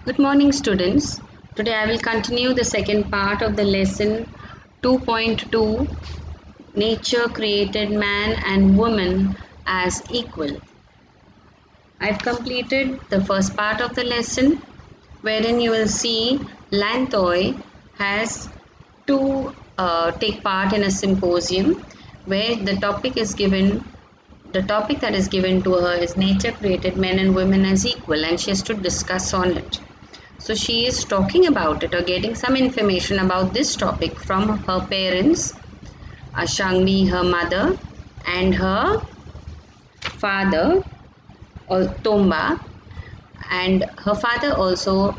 Good morning, students. Today I will continue the second part of the lesson 2.2, Nature created man and woman as equal. I've completed the first part of the lesson, wherein you will see Lantoy has to take part in a symposium where the topic that is given to her is nature created men and women as equal, and she has to discuss on it. So she is talking about it or getting some information about this topic from her parents, Ashangmi, her mother, and her father, Tomba. And her father also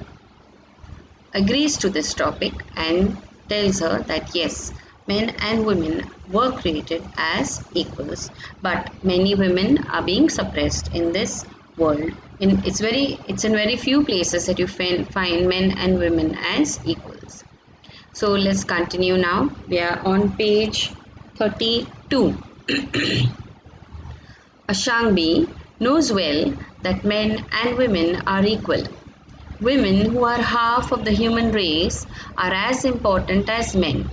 agrees to this topic and tells her that yes, men and women were created as equals, but many women are being suppressed in this world. It's in very few places that you find men and women as equals. So let's continue now. We are on page 32. Ashangbi knows well that men and women are equal. Women, who are half of the human race, are as important as men.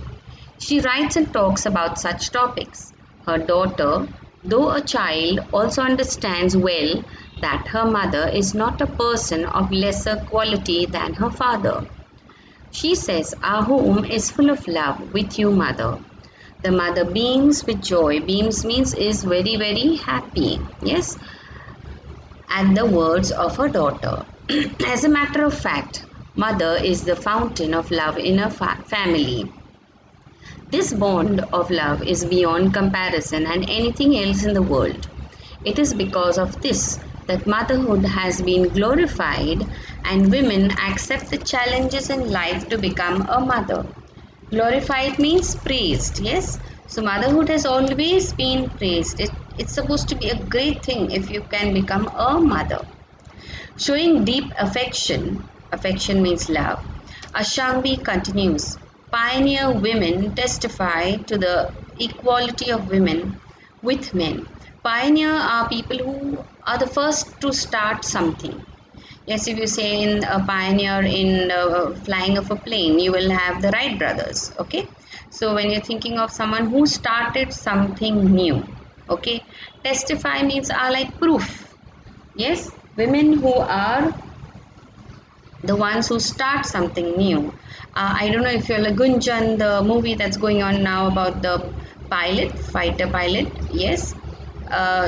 She writes and talks about such topics. Her daughter, though a child, also understands well that her mother is not a person of lesser quality than her father. She says, "Our home is full of love with you, mother." The mother beams with joy. Beams means is very, very happy. Yes, at the words of her daughter. As a matter of fact, mother is the fountain of love in a family. This bond of love is beyond comparison and anything else in the world. It is because of this that motherhood has been glorified and women accept the challenges in life to become a mother. Glorified means praised, yes? So motherhood has always been praised. It's supposed to be a great thing if you can become a mother. Showing deep affection, affection means love, Ashangbi continues, pioneer women testify to the equality of women with men. Pioneer are people who are the first to start something. Yes, if you say in a pioneer in flying of a plane, you will have the Wright brothers. Okay, so when you're thinking of someone who started something new, okay, testify means are like proof. Yes, women who are the ones who start something new. I don't know if you're like Gunjan, the movie that's going on now about the pilot, fighter pilot. Yes,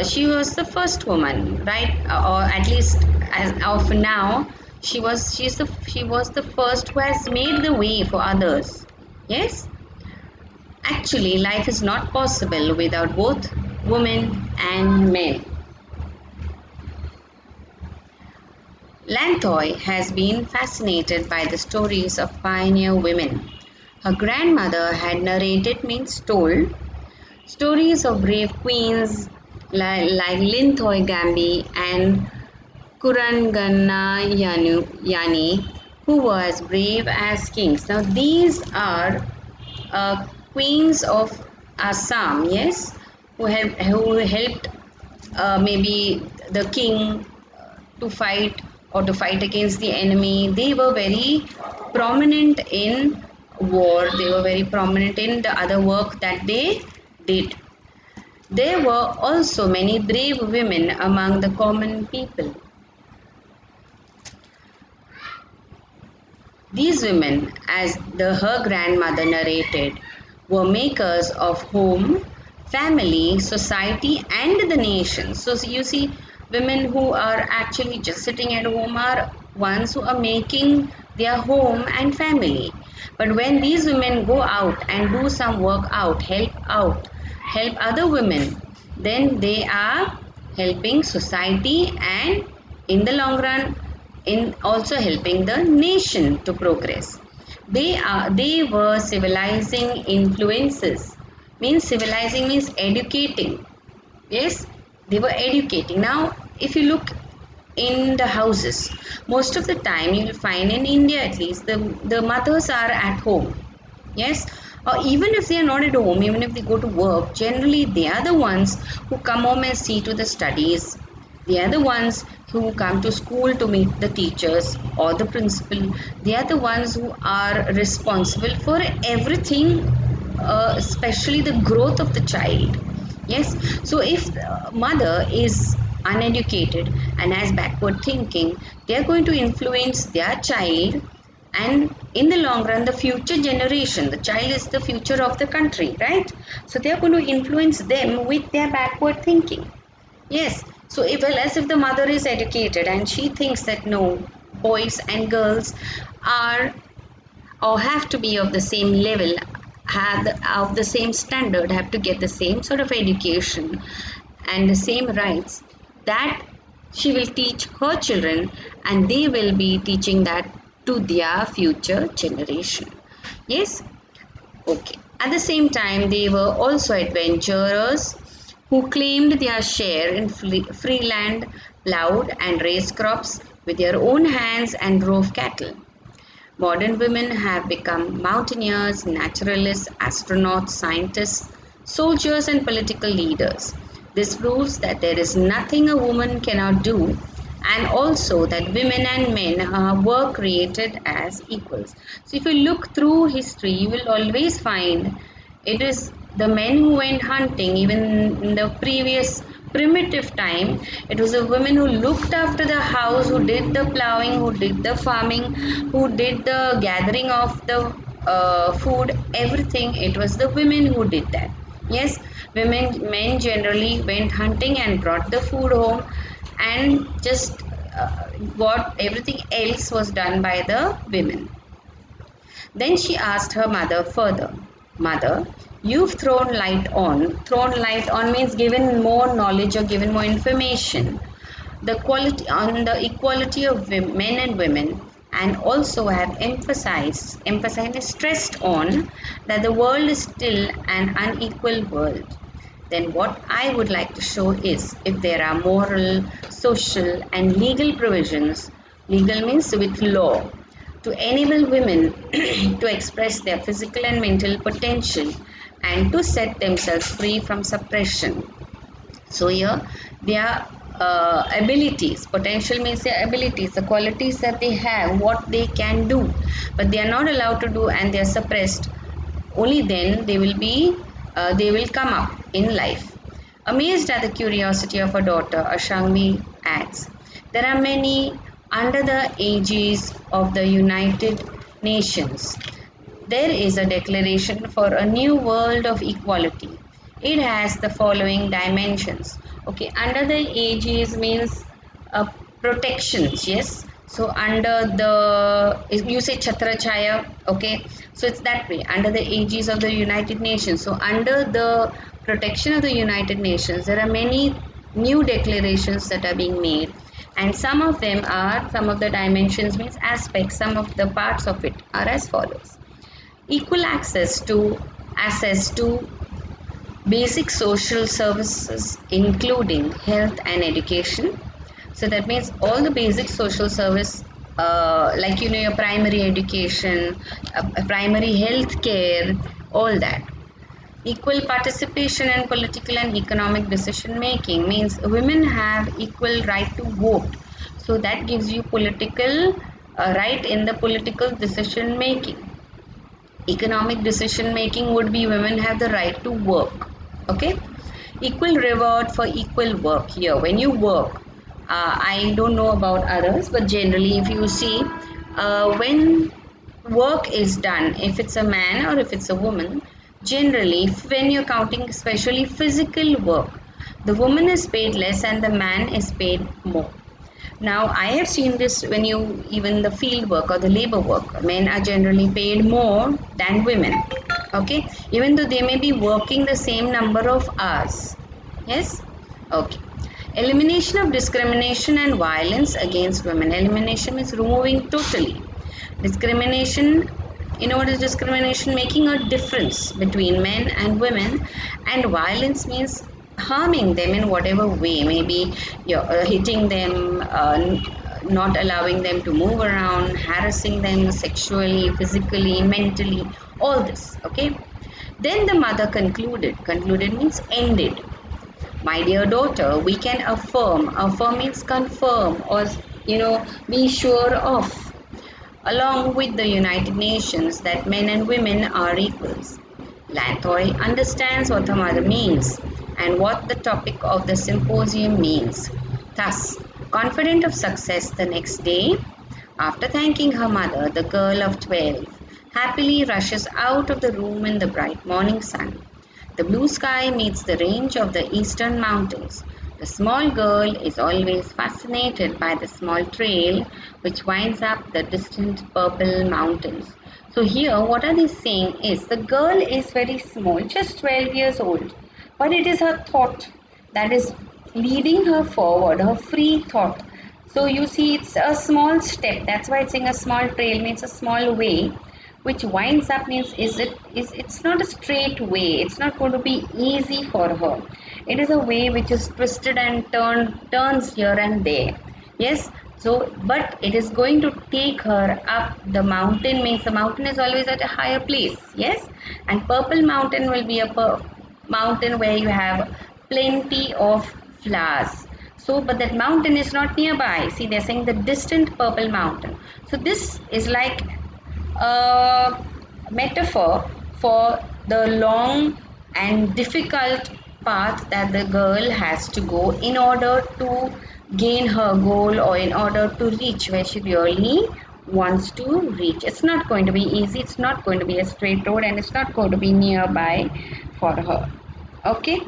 she was the first woman, right? Or at least as of now, she was the first who has made the way for others. Yes, actually, life is not possible without both women and men. Lanthoy has been fascinated by the stories of pioneer women. Her grandmother had narrated means told stories of brave queens like Linthoy Gambi and Kurangana Yani, who were as brave as kings. Now these are queens of Assam, yes, who helped maybe the king to fight or to fight against the enemy. They were very prominent in war. They were very prominent in the other work that they did. There were also many brave women among the common people. These women, as her grandmother narrated, were makers of home, family, society, and the nation. So you see, women who are actually just sitting at home are ones who are making their home and family. But when these women go out and do some work out, help other women, then they are helping society and in the long run in also helping the nation to progress. They were civilizing influences. Means civilizing means educating. Yes, they were educating. Now, if you look in the houses, most of the time you will find in India at least the mothers are at home. Yes, or even if they are not at home, even if they go to work, generally they are the ones who come home and see to the studies. They are the ones who come to school to meet the teachers or the principal. They are the ones who are responsible for everything, especially the growth of the child. Yes, so if the mother is uneducated and has backward thinking, they are going to influence their child, and in the long run, the future generation, the child is the future of the country, right? So they are going to influence them with their backward thinking. Yes, so if, well, as if the mother is educated and she thinks that no, boys and girls are or have to be of the same level, have of the same standard, have to get the same sort of education and the same rights, that she will teach her children, and they will be teaching that to their future generation. Yes, okay. At the same time, they were also adventurers who claimed their share in free land, plowed and raised crops with their own hands, and drove cattle. Modern women have become mountaineers, naturalists, astronauts, scientists, soldiers, and political leaders. This proves that there is nothing a woman cannot do, and also that women and men were created as equals. So, if you look through history, you will always find it is the men who went hunting, even in the previous primitive time. It was the women who looked after the house, who did the plowing, who did the farming, who did the gathering of the food, everything. It was the women who did that. Yes, men generally went hunting and brought the food home, and just what everything else was done by the women. Then she asked her mother further, "Mother, you've thrown light on means given more knowledge or given more information, the quality on the equality of men and women, and also have emphasized, stressed on that the world is still an unequal world. Then what I would like to show is if there are moral, social, and legal provisions, legal means with law, to enable women to express their physical and mental potential and to set themselves free from suppression." So here their abilities, potential means their abilities, the qualities that they have, what they can do, but they are not allowed to do and they are suppressed. Only then they will come up in life. Amazed at the curiosity of her daughter, Ashangvi adds, "There are many under the aegis of the United Nations. There is a declaration for a new world of equality. It has the following dimensions." Okay, under the aegis means uh, protections, yes. So under the, you say Chhatrachaya, okay. So it's that way, under the aegis of the United Nations. So under the protection of the United Nations, there are many new declarations that are being made, and some of them are, some of the dimensions means aspects, some of the parts of it are as follows: equal access to basic social services including health and education. So that means all the basic social service, like your primary education, primary health care, all that. Equal participation in political and economic decision making means women have equal right to vote. So that gives you political right in the political decision making. Economic decision making would be women have the right to work. Okay, equal reward for equal work. Here when you work, I don't know about others, but generally if you see, when work is done, if it's a man or if it's a woman, generally when you're counting especially physical work, the woman is paid less and the man is paid more. Now I have seen this when you, even the field work or the labor work, men are generally paid more than women. Okay, even though they may be working the same number of hours. Yes, okay. Elimination of discrimination and violence against women. Elimination means removing totally discrimination. In order to discrimination, making a difference between men and women, and violence means harming them in whatever way, maybe you're hitting them, not allowing them to move around, harassing them sexually, physically, mentally, all this. Okay, then the mother concluded means ended, My dear daughter, we can affirm. Affirm means confirm or be sure of, along with the United Nations, that men and women are equals. Lantoy understands what her mother means and what the topic of the symposium means. Thus, confident of success the next day, after thanking her mother, the girl of 12 happily rushes out of the room in the bright morning sun. The blue sky meets the range of the eastern mountains. The small girl is always fascinated by the small trail which winds up the distant purple mountains. So here what are they saying is the girl is very small, just 12 years old, but it is her thought that is leading her forward, her free thought. So you see it's a small step, that's why it's saying a small trail means a small way which winds up means it's not a straight way, it's not going to be easy for her, it is a way which is twisted and turns here and there. Yes, so but it is going to take her up the mountain, means the mountain is always at a higher place. Yes, and purple mountain will be a mountain where you have plenty of flowers. So but that mountain is not nearby, see they're saying the distant purple mountain. So this is like a metaphor for the long and difficult path that the girl has to go in order to gain her goal or in order to reach where she really wants to reach. It's not going to be easy, it's not going to be a straight road, and it's not going to be nearby for her. Okay,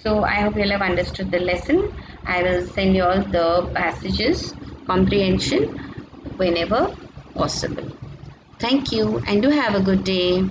so I hope you'll have understood the lesson. I will send you all the passages comprehension whenever possible. Thank you and do have a good day.